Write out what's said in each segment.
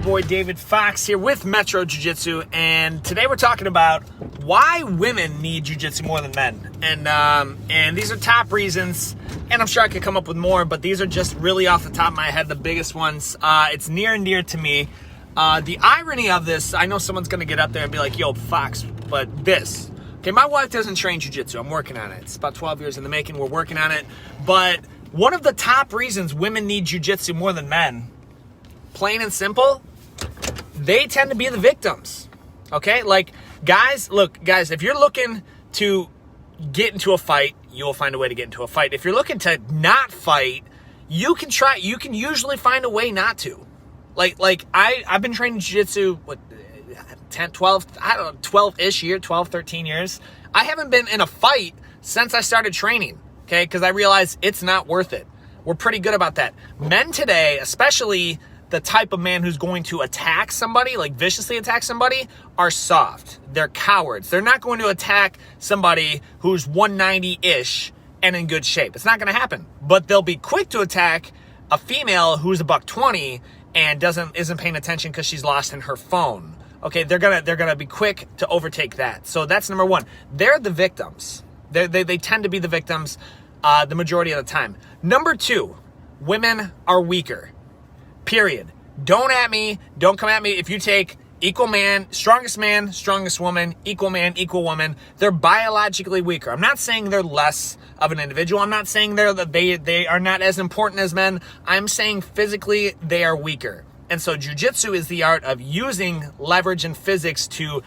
your boy David Fox here with Metro Jiu-Jitsu, and today we're talking about why women need Jiu-Jitsu more than men. And these are top reasons, and I'm sure I could come up with more, but these are just really off the top of my head, the biggest ones. It's near and dear to me. The irony of this, I know someone's going to get up there and be like, yo, Fox, but this. Okay, my wife doesn't train Jiu-Jitsu. I'm working on it. It's about 12 years in the making. We're working on it. But one of the top reasons women need Jiu-Jitsu more than men, plain and simple, they tend to be the victims. Okay? Like, guys, if you're looking to get into a fight, you will find a way to get into a fight. If you're looking to not fight, you can usually find a way not to. Like I've been training Jiu-Jitsu, 12-ish years, 12, 13 years. I haven't been in a fight since I started training, okay? Because I realized it's not worth it. We're pretty good about that. Men today, especially the type of man who's going to attack somebody, like viciously attack somebody, are soft. They're cowards. They're not going to attack somebody who's 190-ish and in good shape. It's not going to happen. But they'll be quick to attack a female who's a $120 and isn't paying attention because she's lost in her phone. Okay, they're gonna be quick to overtake that. So that's number one. They're the victims. They tend to be the victims the majority of the time. Number two, women are weaker. Period. Don't come at me. If you take equal man, strongest woman, equal woman, they're biologically weaker. I'm not saying they're less of an individual. I'm not saying they are not as important as men. I'm saying physically they are weaker. And so jiu-jitsu is the art of using leverage and physics to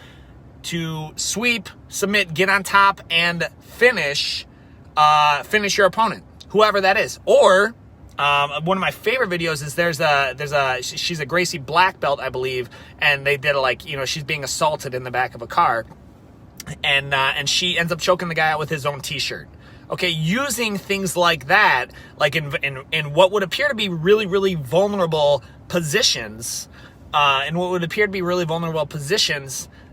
sweep, submit, get on top, and finish your opponent, whoever that is. Or one of my favorite videos is she's a Gracie black belt, I believe, and they did she's being assaulted in the back of a car, and she ends up choking the guy out with his own t-shirt. Okay, using things like that, like in what would appear to be really, really vulnerable positions,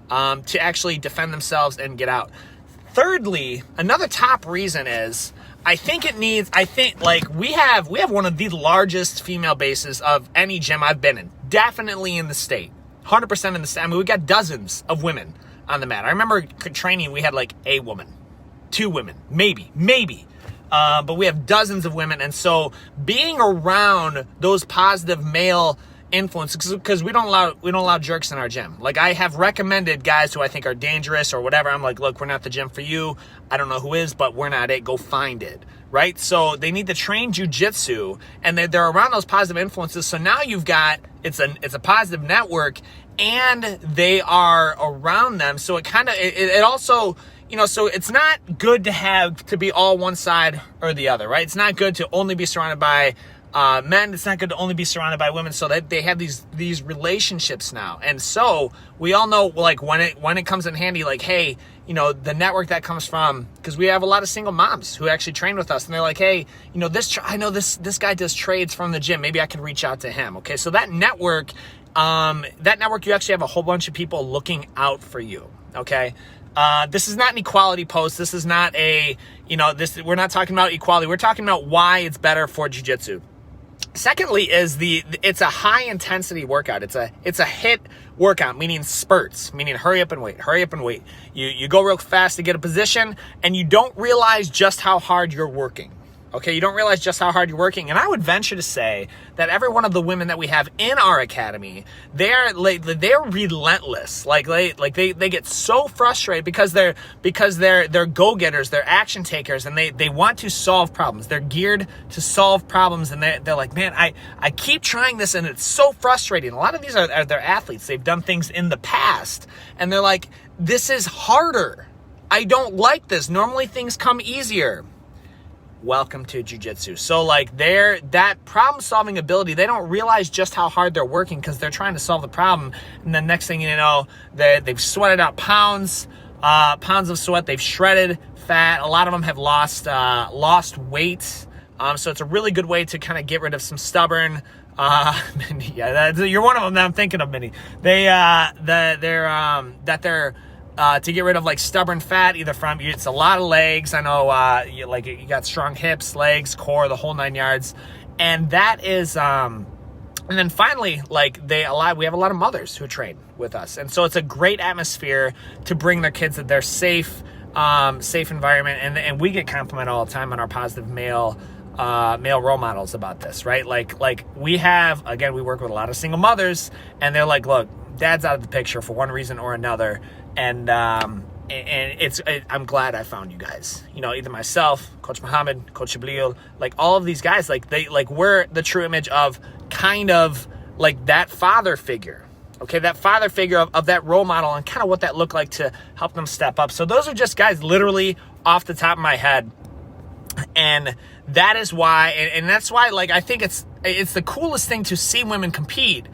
to actually defend themselves and get out. Thirdly, another top reason is, we have one of the largest female bases of any gym I've been in. Definitely in the state. 100% in the state. I mean, we got dozens of women on the mat. I remember training, we had like a woman, 2 women, maybe. But we have dozens of women. And so being around those positive male influences, because we don't allow jerks in our gym. Like, I have recommended guys who I think are dangerous or whatever. I'm like, look, we're not the gym for you. I don't know who is, but we're not it. Go find it, right? So they need to train jiu-jitsu, and they're around those positive influences. So now you've got, it's a positive network, and they are around them. So it also, so it's not good to be all one side or the other, right? It's not good to only be surrounded by men. It's not good to only be surrounded by women. So that they have these relationships now. And so we all know, like, when it comes in handy, like, hey, the network that comes from, because we have a lot of single moms who actually train with us, and they're like, hey, I know this guy does trades from the gym. Maybe I can reach out to him. Okay, so that network, you actually have a whole bunch of people looking out for you. Okay. This is not an equality post. This is not we're not talking about equality. We're talking about why it's better for jiu-jitsu. Secondly is it's a high intensity workout. It's a HIIT workout, meaning spurts, meaning hurry up and wait. You go real fast to get a position, and you don't realize just how hard you're working. Okay, you don't realize just how hard you're working. And I would venture to say that every one of the women that we have in our academy, they're relentless. Like they get so frustrated because they're go-getters, they're action takers, and they want to solve problems. They're geared to solve problems, and they're like, man, I keep trying this, and it's so frustrating. A lot of these are they're athletes. They've done things in the past, and they're like, this is harder. I don't like this. Normally things come easier. Welcome to jiu-jitsu. So that problem-solving ability, they don't realize just how hard they're working because they're trying to solve the problem. And then next thing you know, they've sweated out pounds of sweat. They've shredded fat. A lot of them have lost weight. So it's a really good way to kind of get rid of some stubborn. You're one of them that I'm thinking of, Minnie. To get rid of stubborn fat, either from it's a lot of legs. I know you got strong hips, legs, core, the whole 9 yards, and that is And then finally, like we have a lot of mothers who train with us. And so it's a great atmosphere to bring their kids that they're safe environment. And we get complimented all the time on our positive male role models about this, right? Like we have, again, we work with a lot of single mothers, and they're like, look, dad's out of the picture for one reason or another. And I'm glad I found you guys, either myself, Coach Muhammad, Coach Shablil, like all of these guys, we're the true image of kind of like that father figure. Okay, that father figure of that role model and kind of what that looked like to help them step up. So those are just guys literally off the top of my head. And that is why, and that's why, like, I think it's the coolest thing to see women compete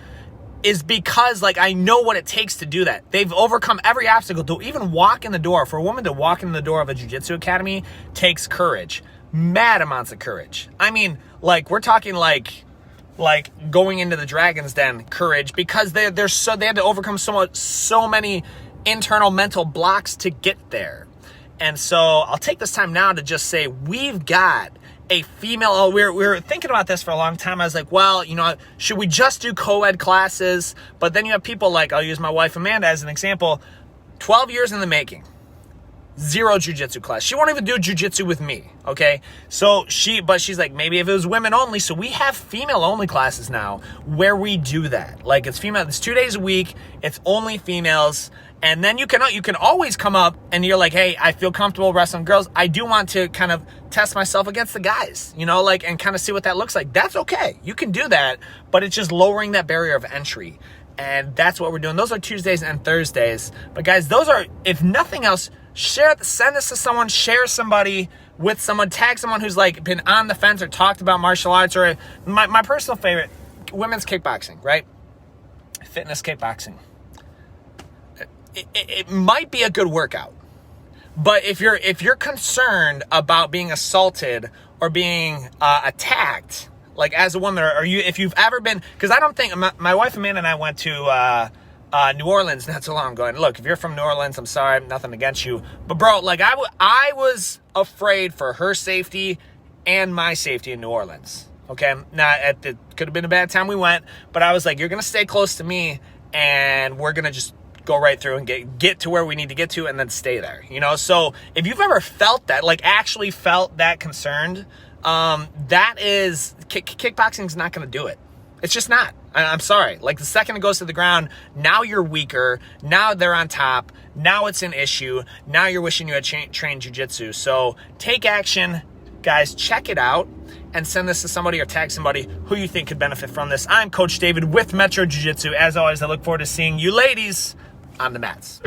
is because, like, I know what it takes to do that. They've overcome every obstacle. To even walk in the door, for a woman to walk in the door of a jiu-jitsu academy takes courage. Mad amounts of courage. I mean, like, we're talking like going into the Dragon's Den courage, because they had to overcome so many internal mental blocks to get there. And so I'll take this time now to just say we've got a female. We were thinking about this for a long time. I was like, well, should we just do co-ed classes? But then you have people like, I'll use my wife Amanda as an example. 12 years in the making. 0 jiu-jitsu class. She won't even do jiu-jitsu with me, okay? But she's like, maybe if it was women only. So we have female only classes now where we do that. Like, it's 2 days a week. It's only females. And then you can always come up and you're like, hey, I feel comfortable wrestling girls. I do want to kind of test myself against the guys, and kind of see what that looks like. That's okay. You can do that, but it's just lowering that barrier of entry. And that's what we're doing. Those are Tuesdays and Thursdays. But guys, those are, if nothing else, send this to someone, share somebody with someone, tag someone who's like been on the fence or talked about martial arts, or my personal favorite, women's kickboxing, right? Fitness kickboxing. It might be a good workout, but if you're concerned about being assaulted or being attacked, like as a woman, or if you've ever been, because I don't think my wife Amanda and I went to New Orleans not so long ago. And look, if you're from New Orleans, I'm sorry, nothing against you, but bro, like I was afraid for her safety and my safety in New Orleans. Okay, now it could have been a bad time we went, but I was like, you're gonna stay close to me, and we're gonna just go right through and get to where we need to get to, and then stay there. So if you've ever felt that, like actually felt that concerned, that is kickboxing's not going to do it. It's just not. I'm sorry. Like, the second it goes to the ground, now you're weaker. Now they're on top. Now it's an issue. Now you're wishing you had trained jiu-jitsu. So take action, guys. Check it out and send this to somebody or tag somebody who you think could benefit from this. I'm Coach David with Metro Jiu-Jitsu. As always, I look forward to seeing you ladies on the mats.